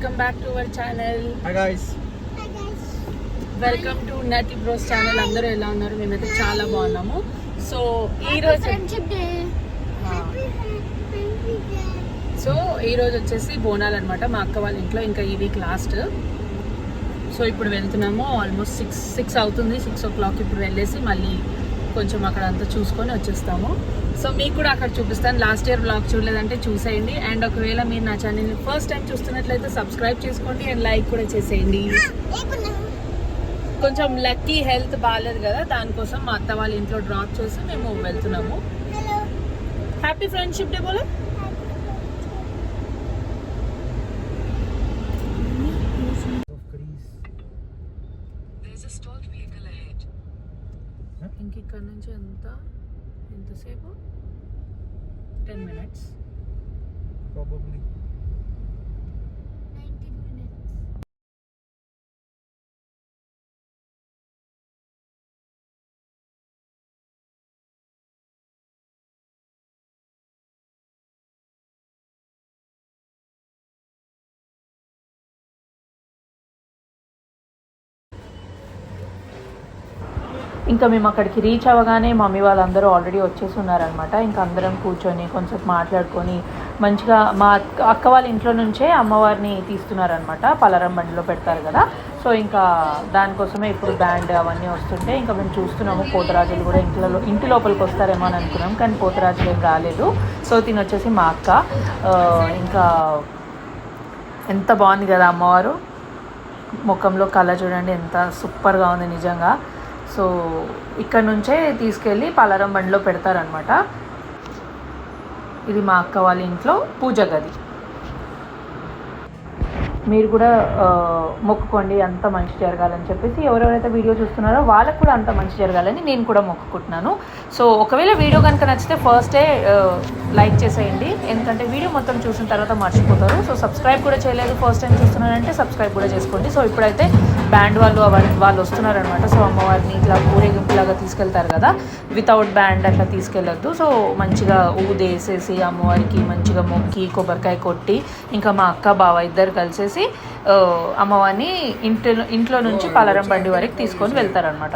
Welcome back to our channel. Hi guys, welcome to నటి bros channel. అందరూ ఎలా ఉన్నారు? మేమైతే చాలా బాగున్నాము. సో ఈరోజు వచ్చేసి బోనాలు అనమాట మా అక్క వాళ్ళ ఇంట్లో. ఇంకా ఈ వీక్ లాస్ట్. సో ఇప్పుడు వెళ్తున్నాము. ఆల్మోస్ట్ సిక్స్ అవుతుంది. 6 o'clock ఇప్పుడు వెళ్ళేసి మళ్ళీ కొంచెం అక్కడ అంతా చూసుకొని వచ్చేస్తాము. సో మీకు కూడా అక్కడ చూపిస్తాను. లాస్ట్ ఇయర్ బ్లాగ్ చూడలేదంటే చూసేయండి. అండ్ ఒకవేళ మీరు నా ఛానల్ని ఫస్ట్ టైం చూస్తున్నట్లయితే సబ్స్క్రైబ్ చేసుకోండి అండ్ లైక్ కూడా చేసేయండి. కొంచెం లక్కీ హెల్త్ బాగాలేదు కదా, దానికోసం మా అత్త వాళ్ళ ఇంట్లో డ్రాప్ చేసి మేము వెళ్తున్నాము. హ్యాపీ ఫ్రెండ్షిప్ డే బోలో. ఇంక ఇక్కడ నుంచి ఎంతసేపు 10 minutes probably. ఇంకా మేము అక్కడికి రీచ్ అవ్వగానే మమ్మీ వాళ్ళందరూ ఆల్రెడీ వచ్చేసి ఉన్నారనమాట. ఇంకా అందరం కూర్చొని కొంచెం మాట్లాడుకొని మంచిగా మా అక్క వాళ్ళ ఇంట్లో నుంచే అమ్మవారిని తీస్తున్నారనమాట. పలారం బండిలో పెడతారు కదా. సో ఇంకా దానికోసమే ఇప్పుడు బ్యాండ్ అవన్నీ వస్తుంటే ఇంకా మేము చూస్తున్నాము. పోతరాజులు కూడా ఇంటి లోపలికి వస్తారేమో అని అనుకున్నాం, కానీ పోతరాజులు ఏం రాలేదు. సో తిని వచ్చేసి మా అక్క. ఇంకా ఎంత బాగుంది కదా అమ్మవారు, ముఖంలో కళ చూడండి ఎంత సూపర్గా ఉంది నిజంగా. సో ఇక్కడ నుంచే తీసుకెళ్ళి పలారం బండిలో పెడతారనమాట. ఇది మా అక్క వాళ్ళ ఇంట్లో పూజ గది. మీరు కూడా మొక్కుకోండి అంత మంచి జరగాలని చెప్పేసి. ఎవరెవరైతే వీడియో చూస్తున్నారో వాళ్ళకు కూడా అంత మంచి జరగాలని నేను కూడా మొక్కుకుంటున్నాను. సో ఒకవేళ వీడియో కనుక నచ్చితే ఫస్టే లైక్ చేసేయండి, ఎందుకంటే వీడియో మొత్తం చూసిన తర్వాత మర్చిపోతారు. సో సబ్స్క్రైబ్ కూడా చేయలేదు, ఫస్ట్ టైం చూస్తున్నారంటే సబ్స్క్రైబ్ కూడా చేసుకోండి. సో ఇప్పుడైతే బ్యాండ్ వాళ్ళు వస్తున్నారనమాట. సో అమ్మవారిని ఇట్లా ఊరేగింపులాగా తీసుకెళ్తారు కదా, వితౌట్ బ్యాండ్ అట్లా తీసుకెళ్ళొద్దు. సో మంచిగా ఊదేసేసి అమ్మవారికి మంచిగా మొక్కి కొబ్బరికాయ కొట్టి ఇంకా మా అక్క బావ ఇద్దరు కలిసేసి అమ్మవారిని ఇంట్లో నుంచి పలారం బండి వరకు తీసుకొని వెళ్తారనమాట.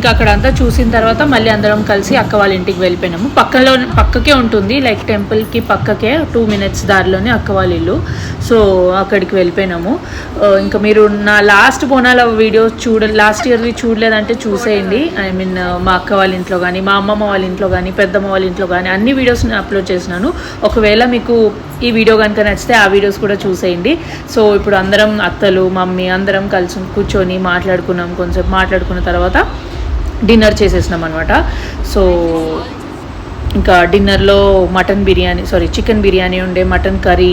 ఇంకా అక్కడ అంతా చూసిన తర్వాత మళ్ళీ అందరం కలిసి అక్క వాళ్ళ ఇంటికి వెళ్ళిపోయినాము. పక్కకే ఉంటుంది, లైక్ టెంపుల్కి పక్కకే 2 minutes దారిలోనే అక్క వాళ్ళ ఇల్లు. సో అక్కడికి వెళ్ళిపోయినాము. ఇంకా మీరు నా లాస్ట్ బోనాల వీడియో లాస్ట్ ఇయర్వి చూడలేదంటే చూసేయండి. ఐ మీన్ మా అక్క వాళ్ళ ఇంట్లో కానీ, మా అమ్మమ్మ వాళ్ళ ఇంట్లో కానీ, పెద్దమ్మ వాళ్ళ ఇంట్లో కానీ అన్ని వీడియోస్ నేను అప్లోడ్ చేసినాను. ఒకవేళ మీకు ఈ వీడియో కనుక నచ్చితే ఆ వీడియోస్ కూడా చూసేయండి. సో ఇప్పుడు అందరం అత్తలు మమ్మీ అందరం కలిసి కూర్చొని మాట్లాడుకున్నాం. కొంచెం మాట్లాడుకున్న తర్వాత డిన్నర్ చేసేసినాం అనమాట. సో ఇంకా డిన్నర్లో చికెన్ బిర్యానీ ఉండే, మటన్ కర్రీ,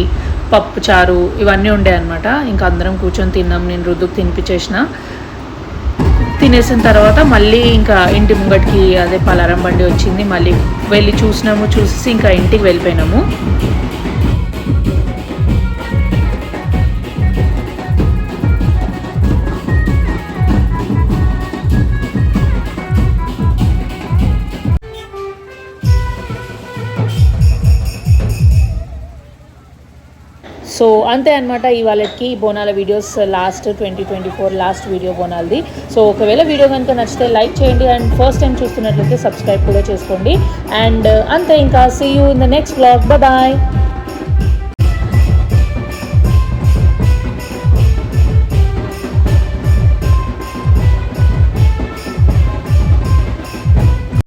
పప్పు చారు ఇవన్నీ ఉండే అనమాట. ఇంకా అందరం కూర్చొని తిన్నాం. నేను రుద్దుకు తినిపించేసిన. తినేసిన తర్వాత మళ్ళీ ఇంకా ఇంటి ముంగటికి అదే పలారం బండి వచ్చింది. మళ్ళీ వెళ్ళి చూసేసి ఇంకా ఇంటికి వెళ్ళిపోయినాము. సో అంతే అనమాట ఇవాళకి బోనాల వీడియోస్. లాస్ట్ 2024 లాస్ట్ వీడియో బోనాలది. సో ఒకవేళ వీడియో కనుక నచ్చితే లైక్ చేయండి అండ్ ఫస్ట్ టైం చూస్తున్నట్లయితే సబ్స్క్రైబ్ కూడా చేసుకోండి. అండ్ అంతే, ఇంకా see you in the next vlog. Bye.